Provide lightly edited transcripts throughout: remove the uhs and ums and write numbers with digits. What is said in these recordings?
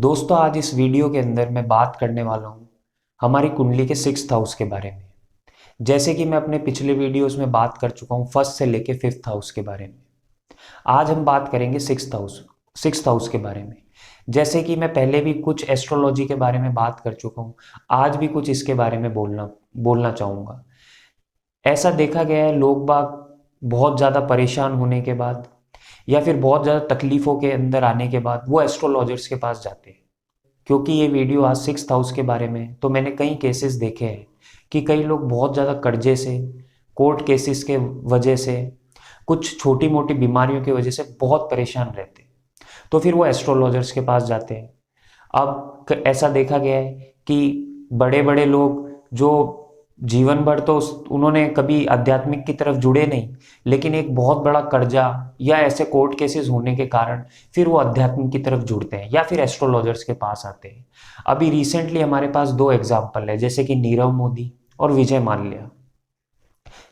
दोस्तों आज इस वीडियो के अंदर मैं बात करने वाला हूँ हमारी कुंडली के 6th हाउस के बारे में। जैसे कि मैं अपने पिछले वीडियोस में बात कर चुका हूँ फर्स्ट से लेके 5th हाउस के बारे में। आज हम बात करेंगे 6th हाउस के बारे में। जैसे कि मैं पहले भी कुछ एस्ट्रोलॉजी के बारे में बात कर चुका हूँ, आज भी कुछ इसके बारे में बोलना चाहूँगा। ऐसा देखा गया है लोग बाग बहुत ज़्यादा परेशान होने के बाद या फिर बहुत ज़्यादा तकलीफ़ों के अंदर आने के बाद वो एस्ट्रोलॉजर्स के पास जाते हैं। क्योंकि ये वीडियो आज 6th हाउस के बारे में है, तो मैंने कई केसेस देखे हैं कि कई लोग बहुत ज़्यादा कर्जे से, कोर्ट केसेस के वजह से, कुछ छोटी मोटी बीमारियों की वजह से बहुत परेशान रहते हैं, तो फिर वो एस्ट्रोलॉजर्स के पास जाते हैं। अब ऐसा देखा गया है कि बड़े बड़े लोग जो जीवन भर तो उन्होंने कभी आध्यात्मिक की तरफ जुड़े नहीं, लेकिन एक बहुत बड़ा कर्जा या ऐसे कोर्ट केसेस होने के कारण फिर वो अध्यात्म की तरफ जुड़ते हैं या फिर एस्ट्रोलॉजर्स के पास आते हैं। अभी रिसेंटली हमारे पास दो एग्जाम्पल है, जैसे कि नीरव मोदी और विजय माल्या,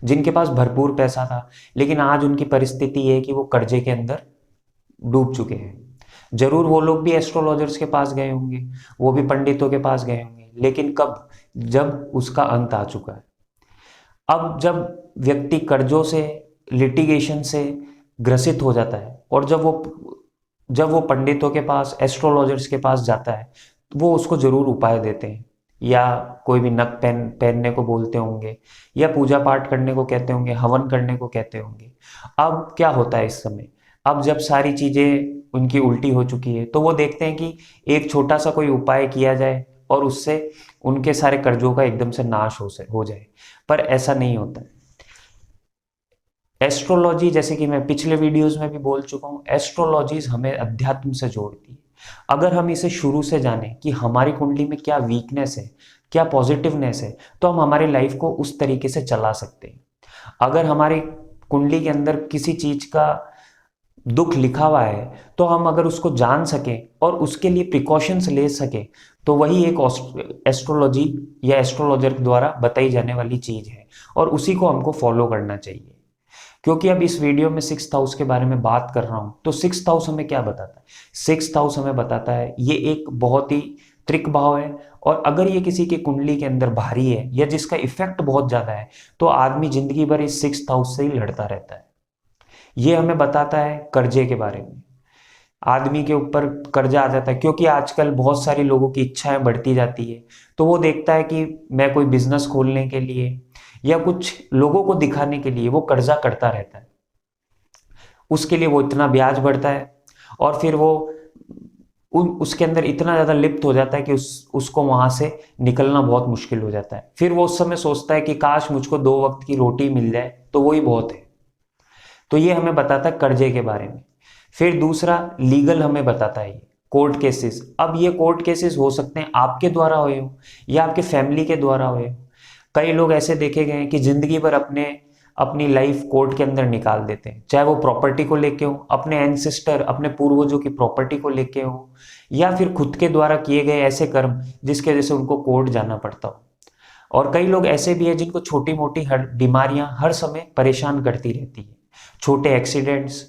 जिनके पास भरपूर पैसा था लेकिन आज उनकी परिस्थिति ये है कि वो कर्जे के अंदर डूब चुके हैं। जरूर वो लोग भी एस्ट्रोलॉजर्स के पास गए होंगे, वो भी पंडितों के पास गए होंगे, लेकिन कब? जब उसका अंत आ चुका है। अब जब व्यक्ति कर्जों से, लिटिगेशन से ग्रसित हो जाता है और जब वो पंडितों के पास, एस्ट्रोलॉजर्स के पास जाता है, तो वो उसको जरूर उपाय देते हैं, या कोई भी नक पहनने को बोलते होंगे, या पूजा पाठ करने को कहते होंगे, हवन करने को कहते होंगे। अब क्या होता है इस समय? अब जब सारी चीजें उनकी उल्टी हो चुकी है, तो वो देखते हैं कि एक छोटा सा कोई उपाय किया जाए और उससे उनके सारे कर्जों का एकदम से नाश हो जाए। पर ऐसा नहीं होता है। एस्ट्रोलॉजी, जैसे कि मैं पिछले वीडियोस में भी बोल चुका हूं, एस्ट्रोलॉजीज हमें अध्यात्म से जोड़ती है। अगर हम इसे शुरू से जाने कि हमारी कुंडली में क्या वीकनेस है, क्या पॉजिटिवनेस है, तो हम हमारी लाइफ को उस तरीके से चला सकते हैं। अगर हमारी कुंडली के अंदर किसी चीज का दुख लिखा हुआ है, तो हम अगर उसको जान सकें और उसके लिए प्रिकॉशंस ले सकें, तो वही एक एस्ट्रोलॉजी या एस्ट्रोलॉजर द्वारा बताई जाने वाली चीज है और उसी को हमको फॉलो करना चाहिए। क्योंकि अब इस वीडियो में 6th हाउस के बारे में बात कर रहा हूं, तो 6th हाउस हमें क्या बताता है? 6th हाउस हमें बताता है ये एक बहुत ही त्रिक भाव है, और अगर ये किसी की कुंडली के अंदर भारी है या जिसका इफेक्ट बहुत ज्यादा है, तो आदमी जिंदगी भर इस 6th हाउस से ही लड़ता रहता है। ये हमें बताता है कर्जे के बारे में। आदमी के ऊपर कर्जा आ जाता है क्योंकि आजकल बहुत सारी लोगों की इच्छाएं बढ़ती जाती है, तो वो देखता है कि मैं कोई बिजनेस खोलने के लिए या कुछ लोगों को दिखाने के लिए वो कर्जा करता रहता है। उसके लिए वो इतना ब्याज बढ़ता है और फिर वो उसके अंदर इतना ज्यादा लिप्त हो जाता है कि उसको वहां से निकलना बहुत मुश्किल हो जाता है। फिर वो उस समय सोचता है कि काश मुझको 2 वक्त की रोटी मिल जाए तो वही बहुत है। तो ये हमें बताता है कर्जे के बारे में। फिर दूसरा, लीगल हमें बताता है ये कोर्ट केसेस। अब ये कोर्ट केसेस हो सकते हैं आपके द्वारा हुए हो या आपके फैमिली के द्वारा हुए हो। कई लोग ऐसे देखे गए हैं कि जिंदगी भर अपनी लाइफ कोर्ट के अंदर निकाल देते हैं, चाहे वो प्रॉपर्टी को लेके हो, अपने एंसेस्टर, अपने पूर्वजों की प्रॉपर्टी को लेके हो, या फिर खुद के द्वारा किए गए ऐसे कर्म जिसके वजह से उनको कोर्ट जाना पड़ता हो। और कई लोग ऐसे भी हैं जिनको छोटी मोटी हर बीमारियां हर समय परेशान करती रहती है, छोटे एक्सीडेंट्स।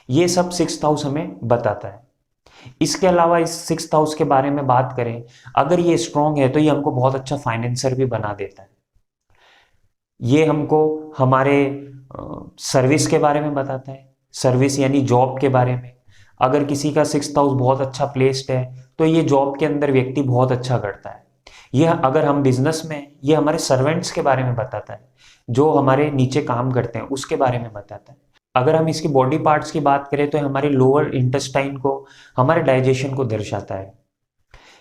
ये सब 6th हाउस हमें बताता है। इसके अलावा इस 6th हाउस के बारे में बात करें, अगर ये स्ट्रांग है तो ये हमको बहुत अच्छा फाइनेंसर भी बना देता है। ये हमको हमारे सर्विस के बारे में बताता है, सर्विस यानी जॉब के बारे में। अगर किसी का 6th हाउस बहुत अच्छा प्लेस्ड है तो ये जॉब के अंदर व्यक्ति बहुत अच्छा करता है। यह अगर हम बिजनेस में, ये हमारे सर्वेंट्स के बारे में बताता है, जो हमारे नीचे काम करते हैं उसके बारे में बताता है। अगर हम इसकी बॉडी पार्ट्स की बात करें तो हमारे लोअर इंटेस्टाइन को, हमारे डाइजेशन को दर्शाता है।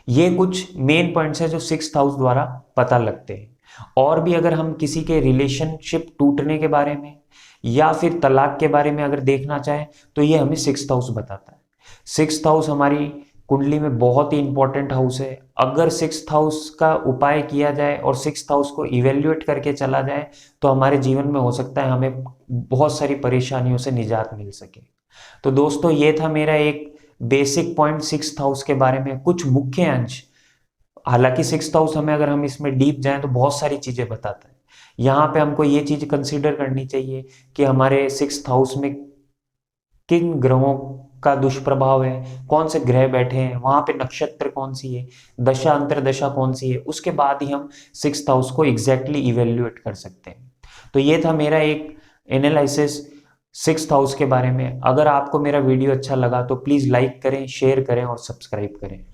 ये कुछ मेन पॉइंट्स है जो 6th हाउस द्वारा पता लगते हैं। और भी अगर हम किसी के रिलेशनशिप टूटने के बारे में या फिर तलाक के बारे में अगर देखना चाहें, तो ये हमें 6th हाउस बताता है। 6th हाउस हमारी कुंडली में बहुत ही इंपॉर्टेंट हाउस है। अगर 6th हाउस का उपाय किया जाए और 6th हाउस को इवेल्युएट करके चला जाए, तो हमारे जीवन में हो सकता है हमें बहुत सारी परेशानियों से निजात मिल सके। तो दोस्तों, ये था मेरा एक बेसिक पॉइंट 6th हाउस के बारे में, कुछ मुख्य अंश। हालांकि 6th हाउस हमें, अगर हम इसमें डीप जाएं तो बहुत सारी चीजें बताता है। यहाँ पे हमको ये चीज कंसीडर करनी चाहिए कि हमारे 6th हाउस में किन ग्रहों का दुष्प्रभाव है, कौन से ग्रह बैठे हैं, वहां पे नक्षत्र कौन सी है, दशा अंतरदशा कौन सी है, उसके बाद ही हम 6th हाउस को एग्जैक्टली इवेल्युएट कर सकते हैं। तो ये था मेरा एक एनालिसिस 6th हाउस के बारे में। अगर आपको मेरा वीडियो अच्छा लगा तो प्लीज़ लाइक करें, शेयर करें और सब्सक्राइब करें।